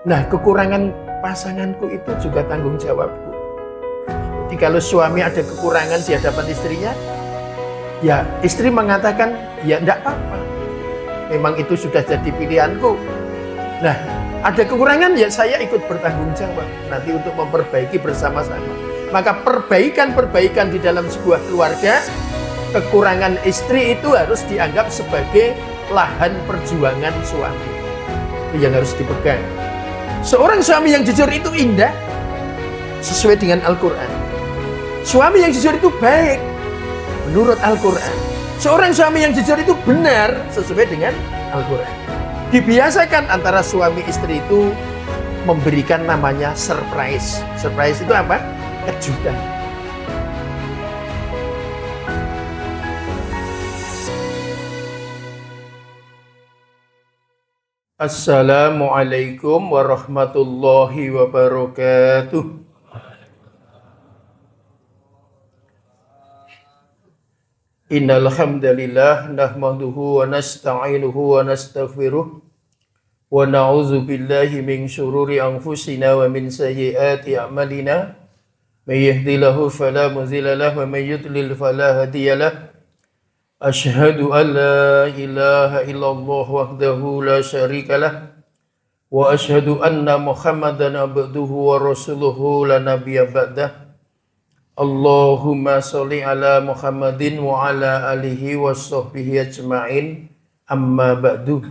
Nah, kekurangan pasanganku itu juga tanggung jawabku. Jadi kalau suami ada kekurangan di hadapan istrinya, ya istri mengatakan, ya enggak apa-apa. Memang itu sudah jadi pilihanku. Nah, ada kekurangan, ya saya ikut bertanggung jawab nanti untuk memperbaiki bersama-sama. Maka perbaikan-perbaikan di dalam sebuah keluarga, kekurangan istri itu harus dianggap sebagai lahan perjuangan suami. Itu yang harus dipegang. Seorang suami yang jujur itu indah, sesuai dengan Al-Quran. Suami yang jujur itu baik, menurut Al-Quran. Seorang suami yang jujur itu benar, sesuai dengan Al-Quran. Dibiasakan antara suami istri itu memberikan namanya surprise. Surprise itu apa? Kejutan. Assalamualaikum warahmatullahi wabarakatuh. Innal hamdalillah nahmaduhu wa nasta'inuhu wa nastaghfiruh wa na'udzu billahi min shururi anfusina wa min sayyiati a'malina. May yahdihillahu fala mudilla lahu wa may yudlil fala hadiya lahu. Asyhadu an la ilaha illallah wahdahu la syarika lah wa asyhadu anna Muhammadan abduhu wa rasuluhu la nabiyya ba'dah. Allahumma sholli ala Muhammadin wa ala alihi wa sahbihi ajma'in, amma ba'du.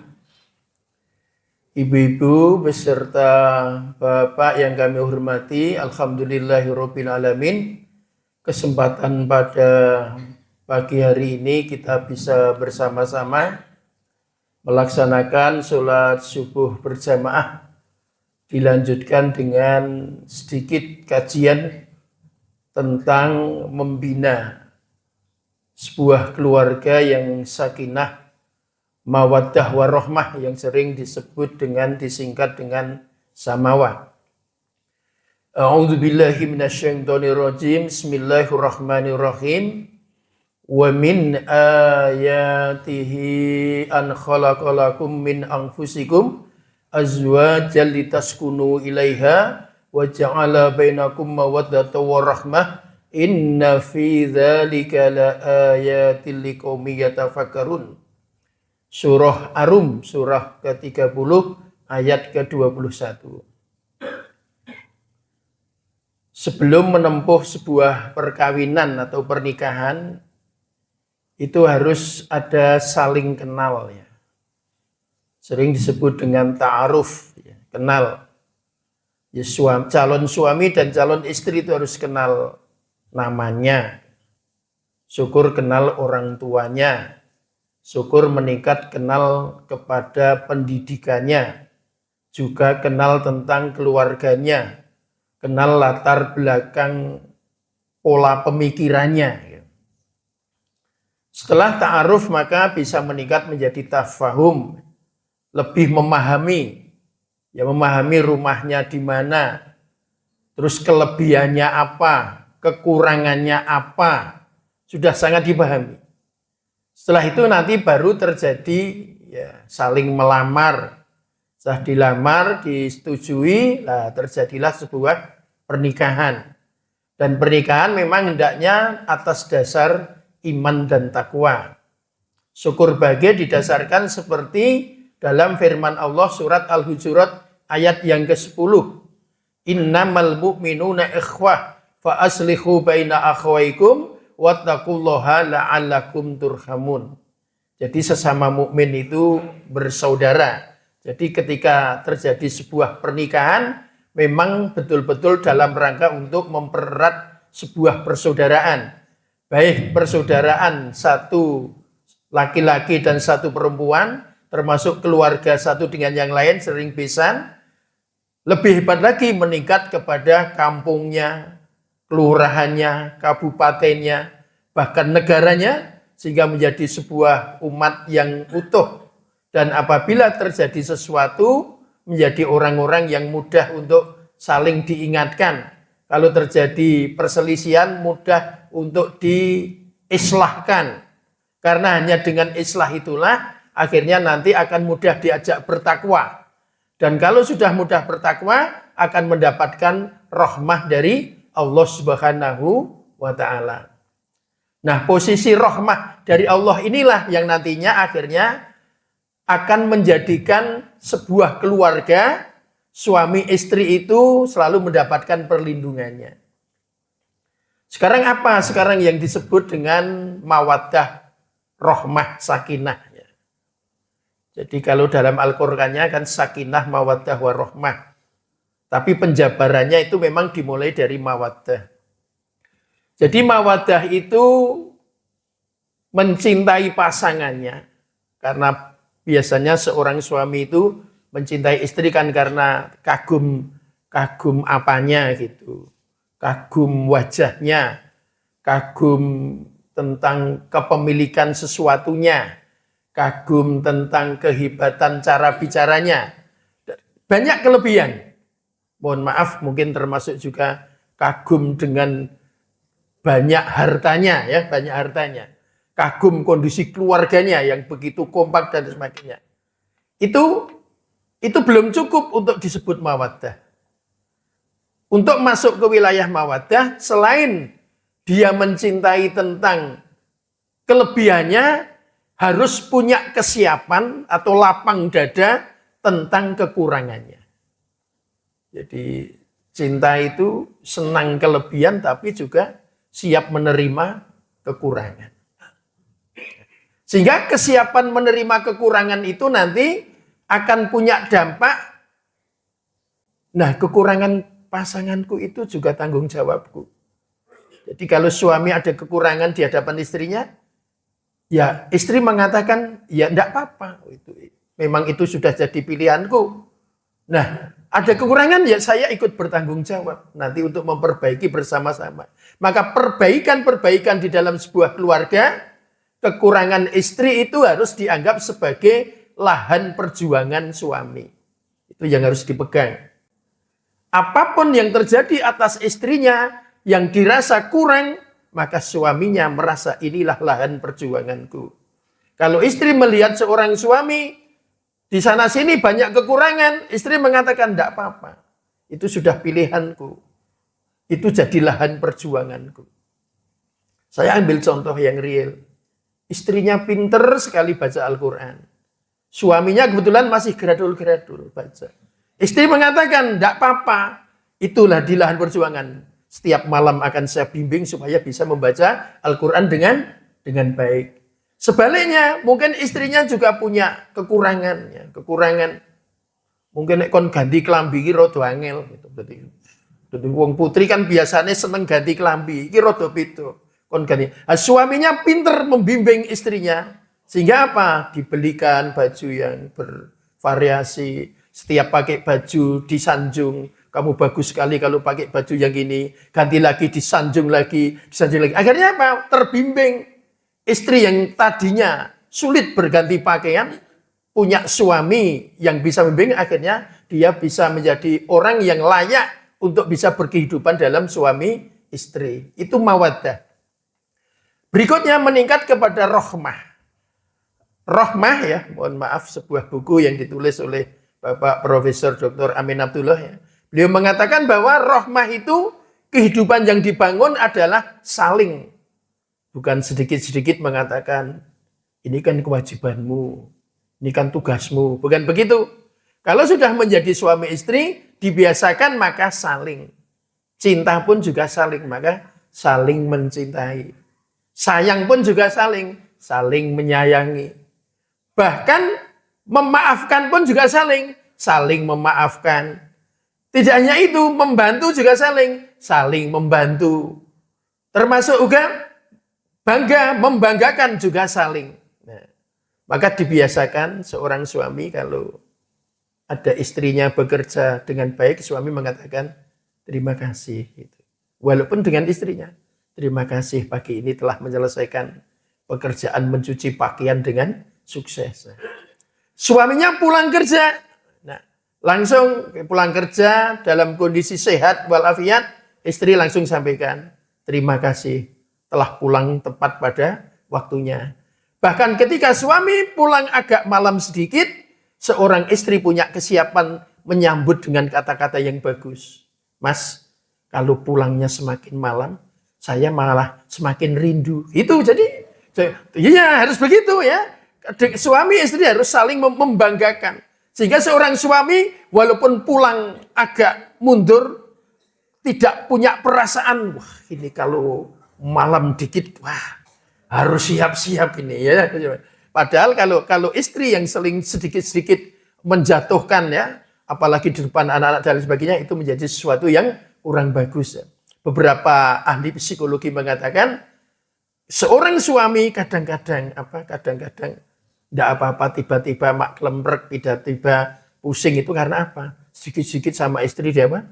Ibu-ibu beserta bapak yang kami hormati, alhamdulillahirabbil alamin. Kesempatan pada pagi hari ini kita bisa bersama-sama melaksanakan sholat subuh berjamaah, dilanjutkan dengan sedikit kajian tentang membina sebuah keluarga yang sakinah, mawaddah warahmah, yang sering disebut dengan disingkat dengan Samawa. A'udzu billahi minasyaitonir rajim. Bismillahirrahmanirrahim. Wa min ayatihi an khalaqalakum min anfusikum azwajan litaskunu ilaiha wa ja'ala bainakum mawaddatan wa rahmah inna fi dzalika laayatil liqaumin yatafakkarun. Surah Ar-Rum, surah ke-30 ayat ke-21. Sebelum menempuh sebuah perkawinan atau pernikahan, itu harus ada saling kenal, ya. Sering disebut dengan ta'aruf, ya, kenal. Ya, calon suami dan calon istri itu harus kenal namanya. Syukur kenal orang tuanya. Syukur meningkat kenal kepada pendidikannya. Juga kenal tentang keluarganya. Kenal latar belakang pola pemikirannya. Setelah ta'aruf maka bisa meningkat menjadi tafahum, lebih memahami, ya, memahami rumahnya di mana, terus kelebihannya apa, kekurangannya apa, sudah sangat dipahami. Setelah itu nanti baru terjadi, ya, saling melamar. Setelah dilamar, disetujui, lah terjadilah sebuah pernikahan. Dan pernikahan memang hendaknya atas dasar iman dan takwa. Syukur bahagia didasarkan seperti dalam firman Allah surat Al-Hujurat ayat yang ke-10. Innamal mu'minuna ikhwah fa aslihu baina akhwaikum wattaqullaha la'allakum turhamun. Jadi sesama mukmin itu bersaudara. Jadi ketika terjadi sebuah pernikahan, memang betul-betul dalam rangka untuk mempererat sebuah persaudaraan. Baik persaudaraan satu laki-laki dan satu perempuan, termasuk keluarga satu dengan yang lain sering besan. Lebih hebat lagi meningkat kepada kampungnya, kelurahannya, kabupatennya, bahkan negaranya, sehingga menjadi sebuah umat yang utuh. Dan apabila terjadi sesuatu, menjadi orang-orang yang mudah untuk saling diingatkan. Kalau terjadi perselisihan, mudah untuk diislahkan. Karena hanya dengan islah itulah akhirnya nanti akan mudah diajak bertakwa. Dan kalau sudah mudah bertakwa, akan mendapatkan rahmah dari Allah Subhanahu wa Ta'ala. Nah, posisi rahmah dari Allah inilah yang nantinya akhirnya akan menjadikan sebuah keluarga, suami istri itu selalu mendapatkan perlindungannya. Sekarang apa? Sekarang yang disebut dengan mawaddah, rahmah, sakinah. Jadi kalau dalam Al-Qur'annya kan sakinah, mawaddah, warahmah. Tapi penjabarannya itu memang dimulai dari mawaddah. Jadi mawaddah itu mencintai pasangannya. Karena biasanya seorang suami itu mencintai istri kan karena kagum apanya gitu. Kagum wajahnya, kagum tentang kepemilikan sesuatunya, kagum tentang kehebatan cara bicaranya. Banyak kelebihan. Mohon maaf, mungkin termasuk juga kagum dengan banyak hartanya, ya, banyak hartanya. Kagum kondisi keluarganya yang begitu kompak dan sebagainya. Itu belum cukup untuk disebut mawaddah. Untuk masuk ke wilayah mawaddah, selain dia mencintai tentang kelebihannya, harus punya kesiapan atau lapang dada tentang kekurangannya. Jadi cinta itu senang kelebihan tapi juga siap menerima kekurangan. Sehingga kesiapan menerima kekurangan itu nanti akan punya dampak. Nah, kekurangan pasanganku itu juga tanggung jawabku. Jadi kalau suami ada kekurangan di hadapan istrinya, ya istri mengatakan, ya enggak apa-apa. Memang itu sudah jadi pilihanku. Nah, ada kekurangan ya saya ikut bertanggung jawab. Nanti untuk memperbaiki bersama-sama. Maka perbaikan-perbaikan di dalam sebuah keluarga, kekurangan istri itu harus dianggap sebagai lahan perjuangan suami. Itu yang harus dipegang. Apapun yang terjadi atas istrinya yang dirasa kurang, maka suaminya merasa inilah lahan perjuanganku. Kalau istri melihat seorang suami di sana sini banyak kekurangan, istri mengatakan enggak apa-apa. Itu sudah pilihanku. Itu jadi lahan perjuanganku. Saya ambil contoh yang real. Istrinya pinter sekali baca Al-Quran. Suaminya kebetulan masih gradul-gradul baca. Istri mengatakan enggak apa-apa. Itulah di lahan perjuangan. Setiap malam akan saya bimbing supaya bisa membaca Al-Quran dengan baik. Sebaliknya, mungkin istrinya juga punya kekurangan. Ya, kekurangan. Mungkin kon ganti kelambi iki rada angel gitu. Jadi wong putri kan biasanya seneng ganti kelambi, iki rada beda. Kon ganti. Nah, suaminya pinter membimbing istrinya. Sehingga apa? Dibelikan baju yang bervariasi. Setiap pakai baju disanjung. Kamu bagus sekali kalau pakai baju yang ini. Ganti lagi, disanjung lagi, disanjung lagi. Akhirnya apa? Terbimbing. Istri yang tadinya sulit berganti pakaian, punya suami yang bisa membimbing, akhirnya dia bisa menjadi orang yang layak untuk bisa berkehidupan dalam suami istri. Itu mawaddah. Berikutnya meningkat kepada rahmah. Rahmah ya, mohon maaf, sebuah buku yang ditulis oleh Bapak Profesor Dr. Amin Abdullah ya. Beliau mengatakan bahwa rahmah itu kehidupan yang dibangun adalah saling. Bukan sedikit-sedikit mengatakan, ini kan kewajibanmu, ini kan tugasmu. Bukan begitu. Kalau sudah menjadi suami istri, dibiasakan maka saling. Cinta pun juga saling, maka saling mencintai. Sayang pun juga saling menyayangi. Bahkan memaafkan pun juga saling memaafkan. Tidak hanya itu, membantu juga saling membantu. Termasuk juga bangga, membanggakan juga saling. Nah, maka dibiasakan seorang suami kalau ada istrinya bekerja dengan baik, suami mengatakan terima kasih. Gitu. Walaupun dengan istrinya, terima kasih pagi ini telah menyelesaikan pekerjaan mencuci pakaian dengan sukses. Suaminya pulang kerja, nah, langsung pulang kerja dalam kondisi sehat walafiat, istri langsung sampaikan terima kasih telah pulang tepat pada waktunya. Bahkan ketika suami pulang agak malam sedikit, seorang istri punya kesiapan menyambut dengan kata-kata yang bagus. Mas, kalau pulangnya semakin malam, saya malah semakin rindu. Itu jadi, iya harus begitu ya. Suami istri harus saling membanggakan. Sehingga seorang suami walaupun pulang agak mundur, tidak punya perasaan, wah ini kalau malam dikit, wah harus siap-siap ini ya. Padahal kalau istri yang seling sedikit-sedikit menjatuhkan ya, apalagi di depan anak-anak dan sebagainya, itu menjadi sesuatu yang kurang bagus. Ya. Beberapa ahli psikologi mengatakan seorang suami kadang-kadang tidak apa-apa, tiba-tiba mak klembrek, tiba-tiba pusing, itu karena apa? Sedikit-sedikit sama istri dia apa?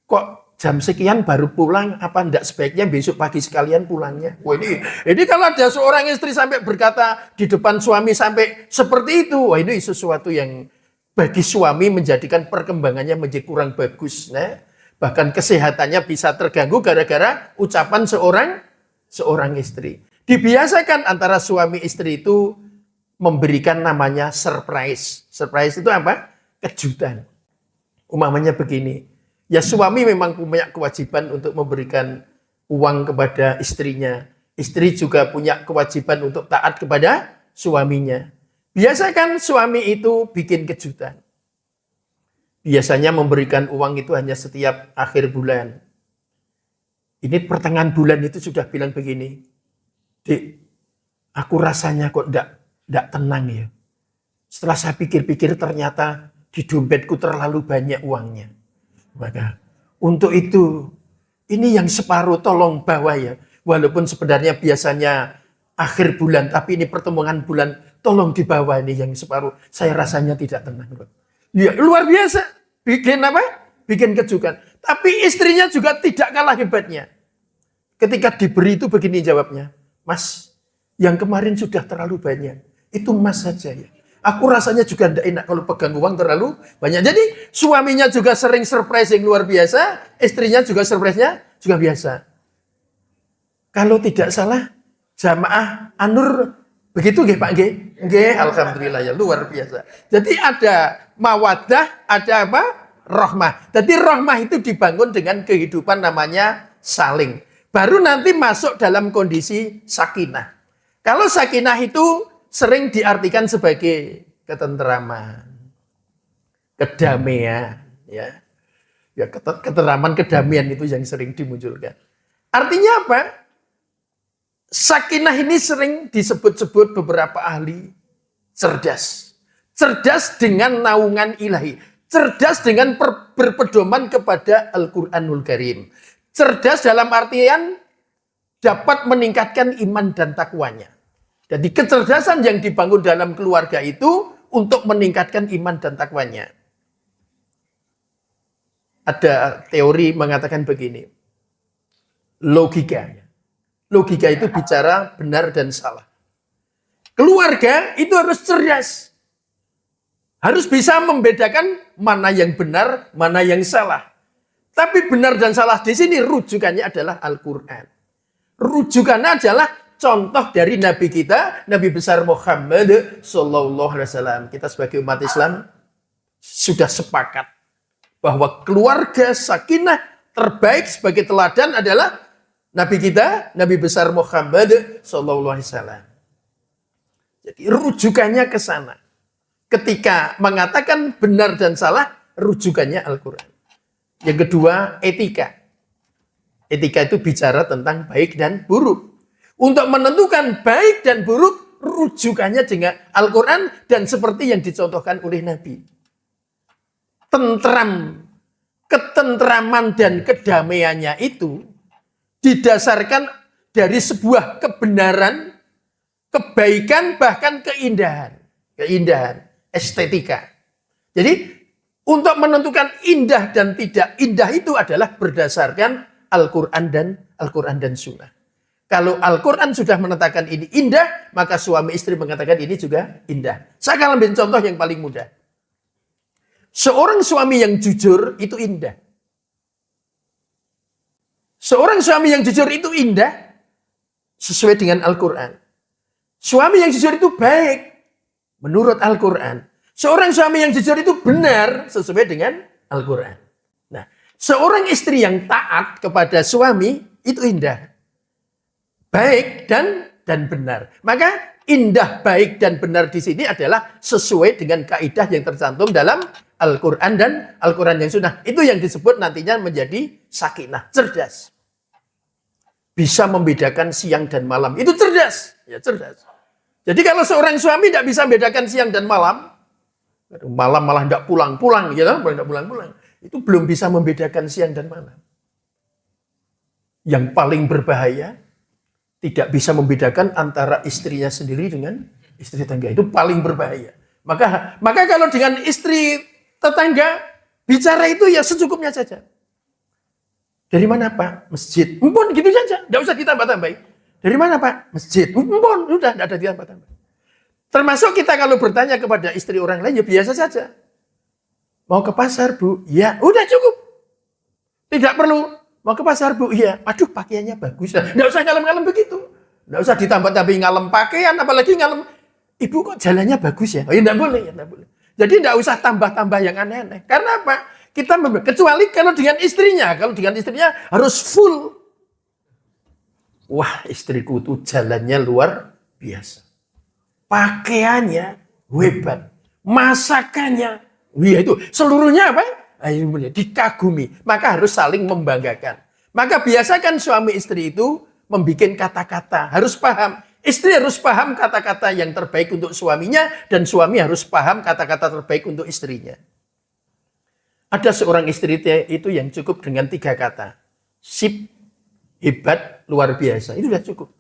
Kok jam sekian baru pulang, apa enggak sebaiknya besok pagi sekalian pulangnya? Wah ini kalau ada seorang istri sampai berkata di depan suami sampai seperti itu, wah ini sesuatu yang bagi suami menjadikan perkembangannya menjadi kurang bagus. Nah, bahkan kesehatannya bisa terganggu gara-gara ucapan seorang istri. Dibiasakan antara suami istri itu memberikan namanya surprise. Surprise itu apa? Kejutan. Umpamanya begini. Ya suami memang punya kewajiban untuk memberikan uang kepada istrinya. Istri juga punya kewajiban untuk taat kepada suaminya. Biasakan suami itu bikin kejutan. Biasanya memberikan uang itu hanya setiap akhir bulan. Ini pertengahan bulan itu sudah bilang begini. Dik, aku rasanya kok enggak tenang ya. Setelah saya pikir-pikir ternyata di dompetku terlalu banyak uangnya. Maka untuk itu, ini yang separuh tolong bawa ya. Walaupun sebenarnya biasanya akhir bulan, tapi ini pertemuan bulan, tolong dibawa ini yang separuh. Saya rasanya tidak tenang. Ya, luar biasa. Bikin apa? Bikin kejutan. Tapi istrinya juga tidak kalah hebatnya. Ketika diberi itu begini jawabnya. Mas, yang kemarin sudah terlalu banyak. Itu mas saja ya. Aku rasanya juga tidak enak kalau pegang uang terlalu banyak. Jadi suaminya juga sering surprise yang luar biasa. Istrinya juga surprise-nya juga biasa. Kalau tidak salah, jamaah An-Nur begitu nggih Pak nggih? Nggih, alhamdulillah ya luar biasa. Jadi ada mawaddah, ada apa? Rahmah. Jadi rahmah itu dibangun dengan kehidupan namanya saling. Baru nanti masuk dalam kondisi sakinah. Kalau sakinah itu sering diartikan sebagai ketenteraman, kedamaian, ya. Ya, ketenteraman, kedamaian itu yang sering dimunculkan. Artinya apa? Sakinah ini sering disebut-sebut beberapa ahli cerdas. Cerdas dengan naungan ilahi. Cerdas dengan berpedoman kepada Al-Quranul Karim. Cerdas dalam artian dapat meningkatkan iman dan takwanya. Jadi kecerdasan yang dibangun dalam keluarga itu untuk meningkatkan iman dan takwanya. Ada teori mengatakan begini. Logika. Logika itu bicara benar dan salah. Keluarga itu harus cerdas. Harus bisa membedakan mana yang benar, mana yang salah. Tapi benar dan salah di sini rujukannya adalah Al-Quran. Rujukannya adalah contoh dari Nabi kita, Nabi besar Muhammad Sallallahu Alaihi Wasallam. Kita sebagai umat Islam sudah sepakat bahwa keluarga sakinah terbaik sebagai teladan adalah Nabi kita, Nabi besar Muhammad Sallallahu Alaihi Wasallam. Jadi rujukannya ke sana. Ketika mengatakan benar dan salah, rujukannya Al-Quran. Yang kedua, etika. Etika itu bicara tentang baik dan buruk. Untuk menentukan baik dan buruk, rujukannya dengan Al-Quran dan seperti yang dicontohkan oleh Nabi. Ketentraman dan kedamaiannya itu didasarkan dari sebuah kebenaran, kebaikan, bahkan keindahan. Keindahan, estetika. Jadi, untuk menentukan indah dan tidak indah itu adalah berdasarkan Al-Quran dan Sunnah. Kalau Al-Quran sudah menetapkan ini indah, maka suami istri mengatakan ini juga indah. Saya akan ambil contoh yang paling mudah. Seorang suami yang jujur itu indah. Seorang suami yang jujur itu indah sesuai dengan Al-Quran. Suami yang jujur itu baik. menurut Al-Quran. Seorang suami yang jujur itu benar sesuai dengan Al-Quran. Nah, seorang istri yang taat kepada suami itu indah, baik dan benar. Maka indah, baik dan benar di sini adalah sesuai dengan kaidah yang tercantum dalam Al-Quran dan Al-Quran yang sunnah. Itu yang disebut nantinya menjadi sakinah, cerdas. Bisa membedakan siang dan malam. Itu cerdas. Ya, cerdas. Jadi kalau seorang suami tidak bisa membedakan siang dan malam malah tidak pulang-pulang, gitu, tidak pulang-pulang. Itu belum bisa membedakan siang dan malam. Yang paling berbahaya, tidak bisa membedakan antara istrinya sendiri dengan istri tetangga. Itu paling berbahaya. Maka kalau dengan istri tetangga, bicara itu ya secukupnya saja. Dari mana Pak? Masjid. Mumpun gitu saja. Tidak usah ditambah-tambahin. Dari mana Pak? Masjid. Mumpun. Sudah, tidak ada ditambah-tambah. Termasuk kita kalau bertanya kepada istri orang lain, ya biasa saja. Mau ke pasar, Bu? Ya, udah cukup. Tidak perlu. Mau ke pasar, Bu? Ya. Aduh, pakaiannya bagus. Tidak usah ngalem-ngalem begitu. Tidak usah ditambah-tambahin ngalem pakaian, apalagi ngalem. Ibu kok jalannya bagus ya? Oh, ya tidak boleh. Ya, tidak boleh. Jadi tidak usah tambah-tambah yang aneh-aneh. Karena apa? Kita kecuali kalau dengan istrinya. Kalau dengan istrinya harus full. Wah, istriku tuh jalannya luar biasa. Pakaiannya hebat. Masakannya. Wih, itu seluruhnya apa? Dikagumi. Maka harus saling membanggakan. Maka biasakan suami istri itu membuat kata-kata. Harus paham. Istri harus paham kata-kata yang terbaik untuk suaminya. Dan suami harus paham kata-kata terbaik untuk istrinya. Ada seorang istri itu yang cukup dengan 3 kata. Sip, hebat, luar biasa. Itu sudah cukup.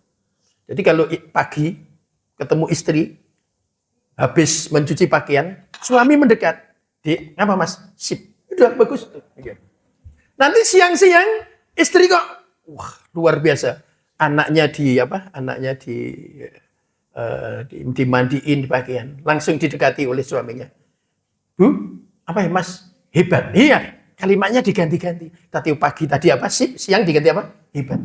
Jadi kalau pagi ketemu istri, habis mencuci pakaian, suami mendekat. Dik, apa Mas? Sip. Udah bagus. Nanti siang-siang, istri kok, wah luar biasa. Anaknya dimandiin di pakaian. Langsung didekati oleh suaminya. Bu, apa ya Mas? Hebat. Iya, kalimatnya diganti-ganti. Tadi pagi tadi apa sih? Siang diganti apa? Hebat.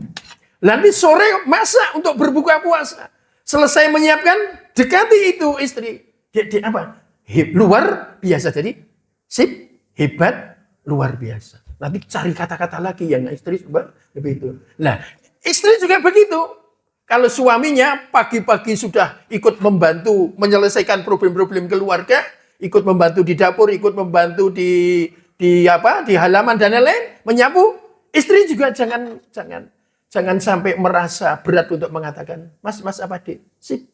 Nanti sore masak untuk berbuka puasa. Selesai menyiapkan, dekati itu istri. Dia apa? Luar biasa. Jadi, sip, hebat, luar biasa. Nanti cari kata-kata lagi yang istri coba lebih itu. Nah, istri juga begitu. Kalau suaminya pagi-pagi sudah ikut membantu menyelesaikan problem-problem keluarga, ikut membantu di dapur, ikut membantu di halaman dan lain-lain, menyapu. Istri juga jangan sampai merasa berat untuk mengatakan, Mas apa Dik? Sip.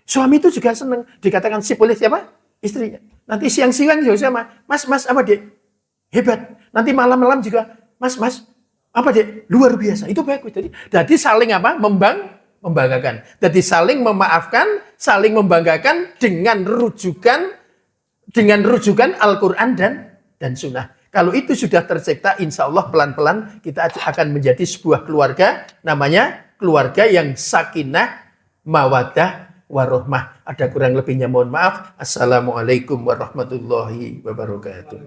Suami itu juga senang dikatakan sip oleh siapa? Istrinya. Nanti siang-siang juga sama, Mas apa Dik? Hebat. Nanti malam-malam juga, Mas apa Dik? Luar biasa. Itu bagus. Jadi saling apa? Membanggakan. Jadi saling memaafkan, saling membanggakan dengan rujukan Al-Quran dan Sunnah. Kalau itu sudah tercipta, insya Allah pelan-pelan kita akan menjadi sebuah keluarga, namanya keluarga yang sakinah, mawaddah, warohmah. Ada kurang lebihnya mohon maaf. Assalamualaikum warahmatullahi wabarakatuh.